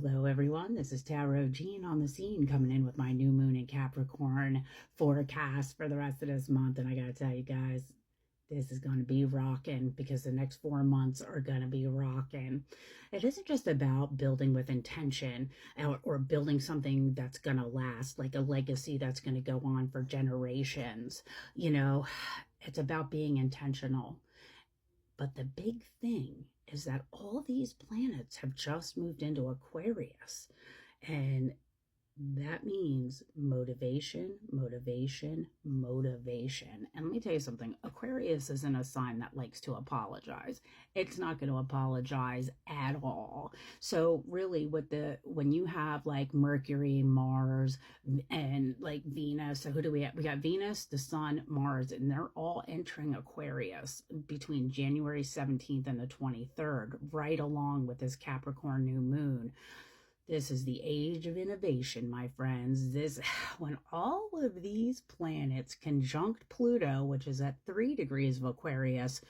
Hello everyone, this is Tarot Jean on the scene, coming in with my new moon in Capricorn forecast for the rest of this month. And I gotta tell you guys, this is going to be rocking, because the next 4 months are going to be rocking. It isn't just about building with intention or building something that's going to last, like a legacy that's going to go on for generations. You know, it's about being intentional. But the big thing is that all these planets have just moved into Aquarius, and that means motivation, motivation, motivation. And let me tell you something, Aquarius isn't a sign that likes to apologize. It's not going to apologize at all. So really when you have like Mercury, Mars, and like Venus, so who do we have? We got Venus, the Sun, Mars, and they're all entering Aquarius between January 17th and the 23rd, right along with this Capricorn new moon. This is the age of innovation, my friends. When all of these planets conjunct Pluto, which is at 3 degrees of Aquarius,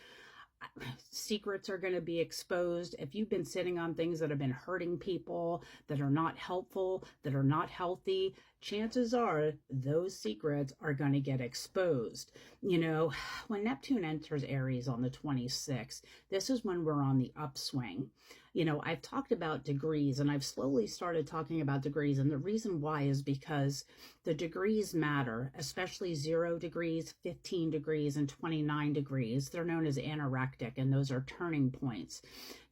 secrets are going to be exposed. If you've been sitting on things that have been hurting people, that are not helpful, that are not healthy, chances are those secrets are going to get exposed. You know, when Neptune enters Aries on the 26th, this is when we're on the upswing. You know, I've talked about degrees, and I've slowly started talking about degrees. And the reason why is because the degrees matter, especially 0 degrees, 15 degrees, and 29 degrees. They're known as anorectic, and those are turning points.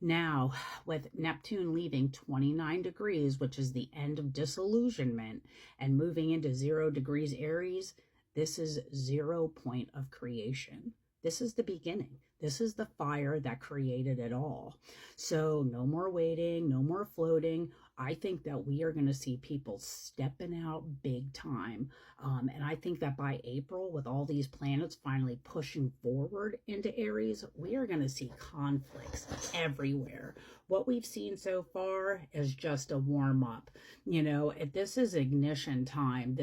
Now, with Neptune leaving 29 degrees, which is the end of disillusionment, and moving into 0 degrees Aries, this is 0 point of creation. This is the beginning. This is the fire that created it all. So no more waiting, no more floating. I think that we are going to see people stepping out big time. And I think that by April, with all these planets finally pushing forward into Aries, we are going to see conflicts everywhere. What we've seen so far is just a warm up. You know, this is ignition time.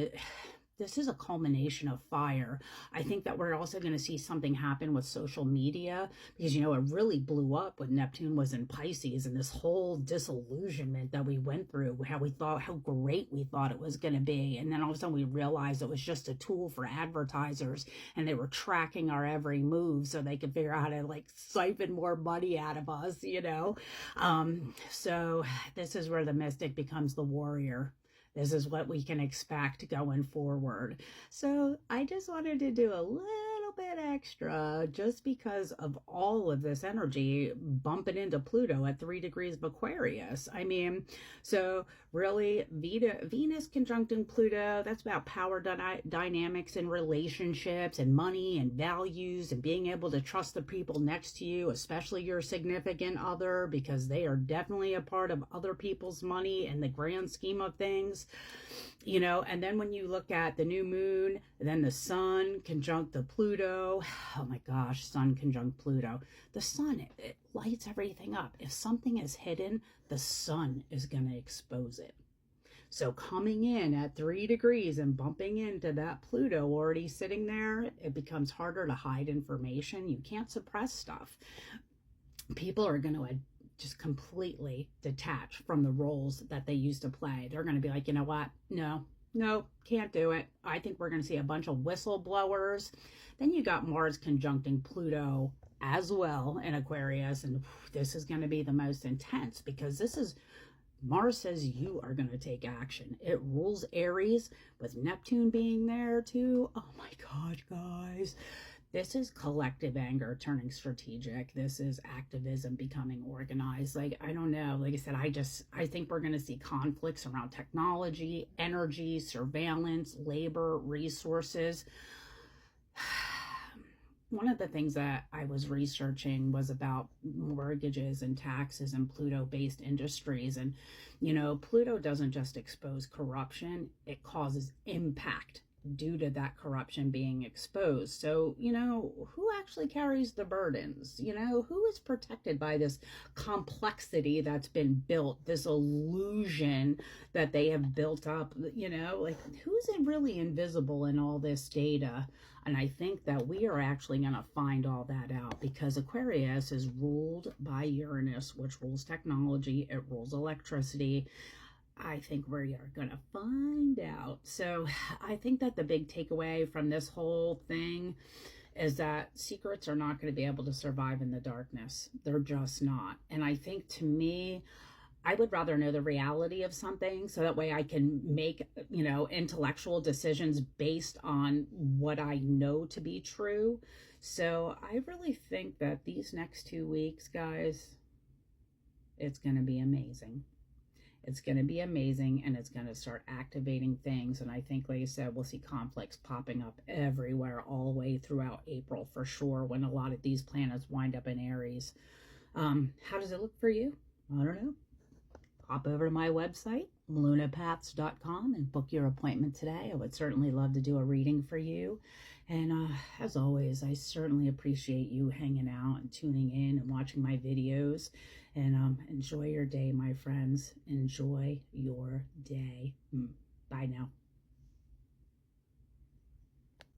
This is a culmination of fire. I think that we're also going to see something happen with social media, because, you know, it really blew up when Neptune was in Pisces, and this whole disillusionment that we went through, how great we thought it was going to be. And then all of a sudden we realized it was just a tool for advertisers, and they were tracking our every move so they could figure out how to like siphon more money out of us, you know? So this is where the mystic becomes the warrior. This is what we can expect going forward. So I just wanted to do a little bit extra, just because of all of this energy bumping into Pluto at 3 degrees of Aquarius. I mean, so really Venus conjuncting Pluto, that's about power dynamics and relationships and money and values and being able to trust the people next to you, especially your significant other, because they are definitely a part of other people's money in the grand scheme of things. You know, and then when you look at the new moon, then the sun conjunct the Pluto. Oh my gosh, sun conjunct Pluto. The sun, it lights everything up. If something is hidden, the sun is going to expose it. So coming in at 3 degrees and bumping into that Pluto already sitting there, it becomes harder to hide information. You can't suppress stuff. People are going to just completely detach from the roles that they used to play. They're going to be like, you know what? No, can't do it. I think we're going to see a bunch of whistleblowers. Then you got Mars conjuncting Pluto as well in Aquarius. And this is going to be the most intense, because this is, Mars says you are going to take action. It rules Aries, with Neptune being there too. Oh my God, guys. This is collective anger turning strategic. This is activism becoming organized. Like, I don't know. Like I said, I think we're going to see conflicts around technology, energy, surveillance, labor, resources. One of the things that I was researching was about mortgages and taxes and Pluto-based industries. And, you know, Pluto doesn't just expose corruption, it causes impact due to that corruption being exposed. So, who actually carries the burdens? Who is protected by this complexity that's been built, this illusion that they have built up, like who's really invisible in all this data? And I think that we are actually going to find all that out, because Aquarius is ruled by Uranus, which rules technology, it rules electricity. I think we are going to find out. So I think that the big takeaway from this whole thing is that secrets are not going to be able to survive in the darkness. They're just not. And I think, to me, I would rather know the reality of something, so that way I can make, intellectual decisions based on what I know to be true. So I really think that these next 2 weeks, guys, it's going to be amazing. It's going to be amazing, and it's going to start activating things. And I think, like I said, we'll see conflicts popping up everywhere all the way throughout April for sure, when a lot of these planets wind up in Aries. How does it look for you? I don't know. Hop over to my website, lunapaths.com, and book your appointment today. I would certainly love to do a reading for you. And as always, I certainly appreciate you hanging out and tuning in and watching my videos. And enjoy your day, my friends. Enjoy your day.